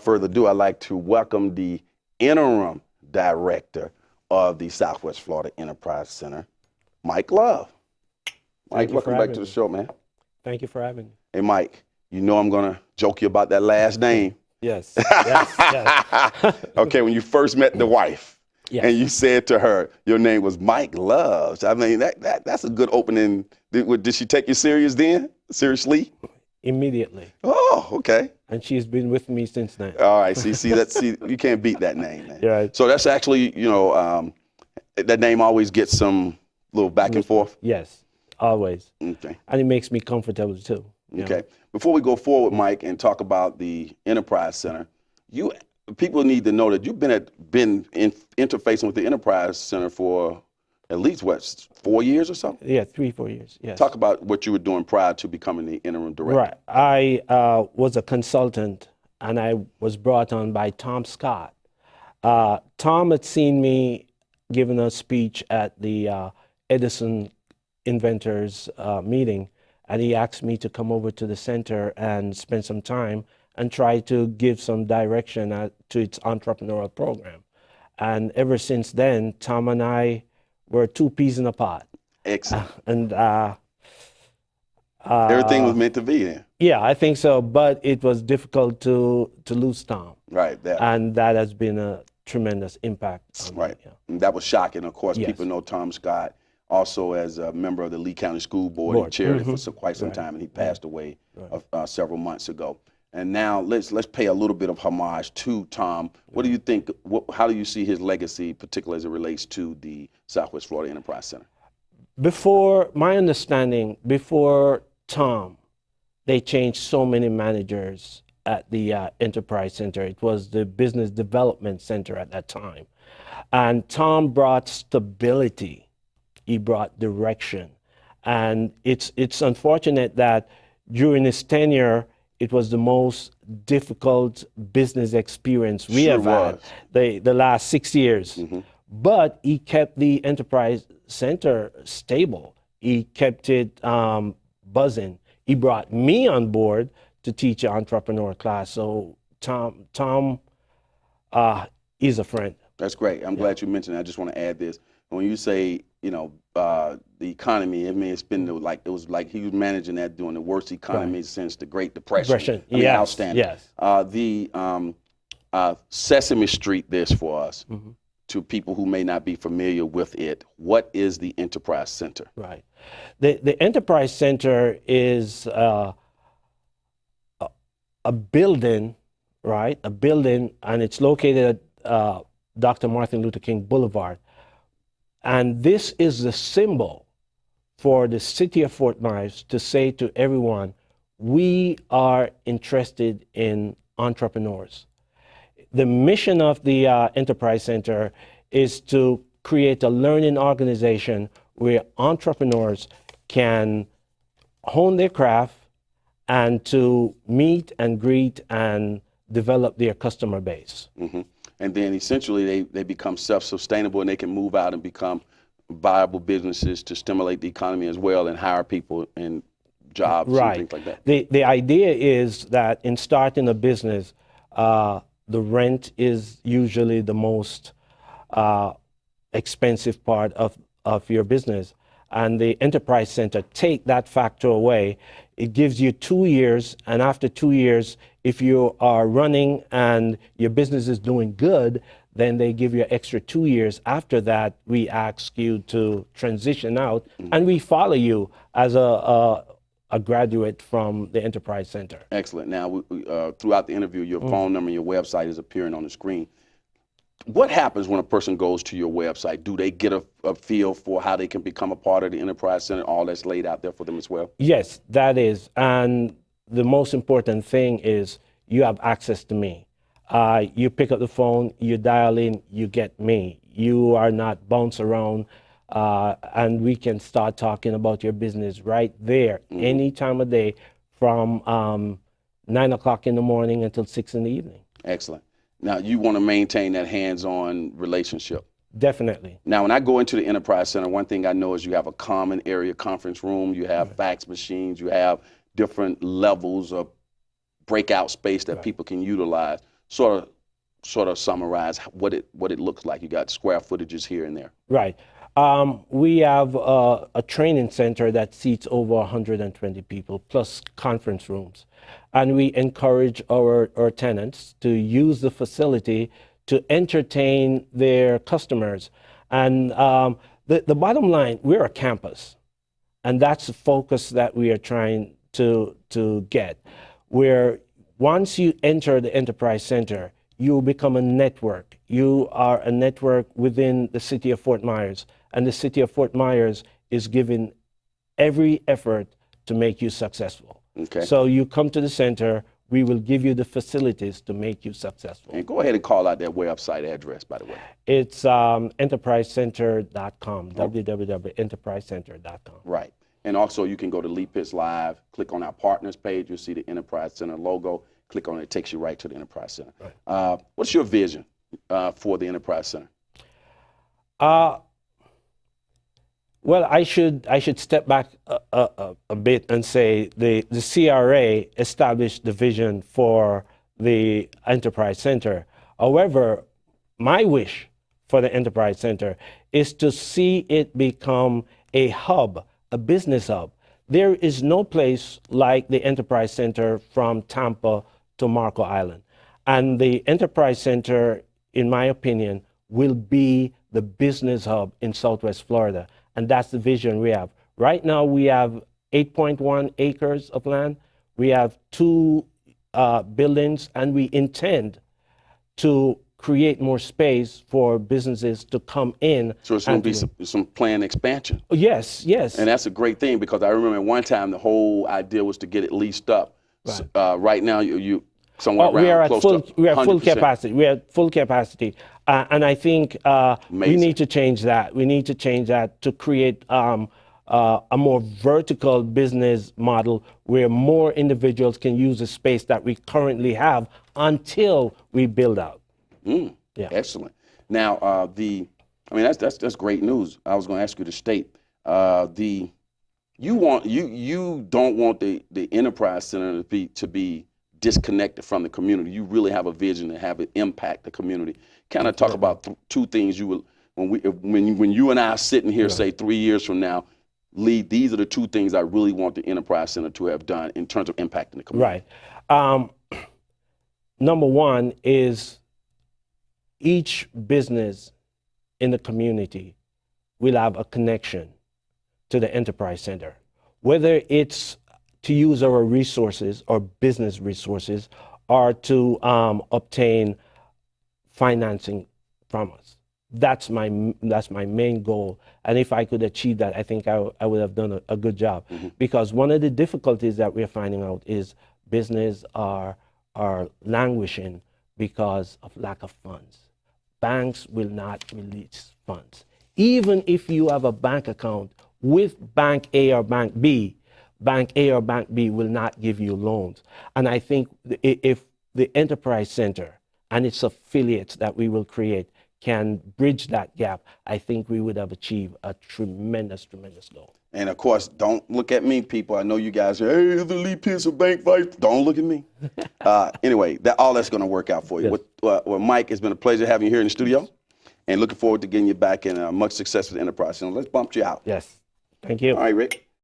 further ado, I'd like to welcome the interim director of the Southwest Florida Enterprise Center, Mike Love. Mike, welcome back to the show, man. Thank you for having me. Hey, Mike, you know I'm going to joke you about that last name. Yes, yes. Okay, when you first met the wife, Yes. and you said to her, your name was Mike Loves. I mean, that's a good opening. Did she take you serious then? Seriously? Immediately. Oh, okay. And she's been with me since then. All right. See, you can't beat that name, man. Right. So that's actually, that name always gets some little back and forth. Yes, always. Okay. And it makes me comfortable too. Okay. Before we go forward, Mike, and talk about the Enterprise Center, people need to know that you've been interfacing with the Enterprise Center for at least, 4 years or so? Yeah, 3-4 years, yes. Talk about what you were doing prior to becoming the interim director. Right. I was a consultant, and I was brought on by Tom Scott. Tom had seen me giving a speech at the Edison Inventors meeting, and he asked me to come over to the center and spend some time and try to give some direction to its entrepreneurial program. And ever since then, Tom and I were two peas in a pod. Excellent. And everything was meant to be then. Yeah, I think so. But it was difficult to lose Tom. Right. And that has been a tremendous impact. Right. Yeah. And that was shocking. Of course, yes. People know Tom Scott also as a member of the Lee County School Board. He chaired it for quite some time, and he passed away several months ago. And now let's pay a little bit of homage to Tom. What do you think? How do you see his legacy, particularly as it relates to the Southwest Florida Enterprise Center? My understanding, before Tom, they changed so many managers at the Enterprise Center. It was the Business Development Center at that time. And Tom brought stability. He brought direction. And it's unfortunate that during his tenure, it was the most difficult business experience we have had the last 6 years. Mm-hmm. But he kept the Enterprise Center stable. He kept it buzzing. He brought me on board to teach an entrepreneur class. So Tom is a friend. That's great. I'm glad you mentioned that. I just want to add this. When you say, the economy, I mean, it was like he was managing that during the worst economy since the Great Depression. I mean, yes, outstanding. Yes. Sesame Street this for us, to people who may not be familiar with it. What is the Enterprise Center? Right. The Enterprise Center is a building, right? A building, and it's located at Dr. Martin Luther King Boulevard. And this is the symbol for the city of Fort Myers to say to everyone, we are interested in entrepreneurs. The mission of the Enterprise Center is to create a learning organization where entrepreneurs can hone their craft and to meet and greet and develop their customer base. Mm-hmm. And then essentially they become self-sustainable and they can move out and become viable businesses to stimulate the economy as well and hire people and jobs and things like that. The idea is that in starting a business, the rent is usually the most expensive part of your business. And the Enterprise Center take that factor away. It gives you 2 years, and after 2 years, if you are running and your business is doing good, then they give you an extra 2 years. After that, we ask you to transition out, and we follow you as a graduate from the Enterprise Center. Excellent. Now, throughout the interview, your phone number and your website is appearing on the screen. What happens when a person goes to your website? Do they get a feel for how they can become a part of the Enterprise Center? All that's laid out there for them as well? Yes, that is. And the most important thing is you have access to me. You pick up the phone, you dial in, you get me. You are not bounce around, and we can start talking about your business right there, any time of day from 9 o'clock in the morning until 6 in the evening. Excellent. Now, you want to maintain that hands-on relationship. Definitely. Now, when I go into the Enterprise Center, one thing I know is you have a common area conference room, you have fax machines, you have different levels of breakout space that people can utilize. sort of summarize what it looks like. You got square footages here and there. Right. We have a training center that seats over 120 people, plus conference rooms. And we encourage our tenants to use the facility to entertain their customers. And the bottom line, we're a campus. And that's the focus that we are trying to get, where once you enter the Enterprise Center, you become a network. You are a network within the city of Fort Myers, and the city of Fort Myers is giving every effort to make you successful. Okay. So you come to the center, we will give you the facilities to make you successful. And go ahead and call out that website address, by the way. It's enterprisecenter.com, www.enterprisecenter.com. Right. And also you can go to Lee Pitts Live, click on our partners page, you'll see the Enterprise Center logo, click on it, it takes you right to the Enterprise Center. Right. What's your vision for the Enterprise Center? Well, I should step back a bit and say the CRA established the vision for the Enterprise Center. However, my wish for the Enterprise Center is to see it become a hub, a business hub. There is no place like the Enterprise Center from Tampa to Marco Island. And the Enterprise Center, in my opinion, will be the business hub in Southwest Florida. And that's the vision we have. Right now, we have 8.1 acres of land. We have 2 buildings, and we intend to create more space for businesses to come in. So it's going to be some planned expansion. Yes, yes. And that's a great thing, because I remember at one time the whole idea was to get it leased up. Right, right now you somewhere around we are close at to we are 100%. full capacity. We are at full capacity, and I think we need to change that. We need to change that to create a more vertical business model where more individuals can use the space that we currently have until we build out. Yeah. Excellent. Now, that's great news. I was going to ask you to state you don't want the Enterprise Center to be disconnected from the community. You really have a vision to have it impact the community. Kind of talk about 2 things you will when you and I are sitting here, say 3 years from now, Lee, these are the 2 things I really want the Enterprise Center to have done in terms of impacting the community. Right. Number 1 is each business in the community will have a connection to the Enterprise Center, whether it's to use our resources or business resources or to obtain financing from us. That's my main goal. And if I could achieve that, I think I would have done a good job. Mm-hmm. Because one of the difficulties that we're finding out is business are languishing because of lack of funds. Banks will not release funds. Even if you have a bank account with Bank A or Bank B will not give you loans. And I think if the Enterprise Center and its affiliates that we will create can bridge that gap, I think we would have achieved a tremendous, tremendous goal. And of course, don't look at me, people. I know you guys are, hey, is the Lee Pitts a bank vice? Don't look at me. Anyway, all that's going to work out for you. Yes. Well, Mike, it's been a pleasure having you here in the studio, and looking forward to getting you back in much success with the Enterprise Center. Let's bump you out. Yes. Thank you. All right, Rick.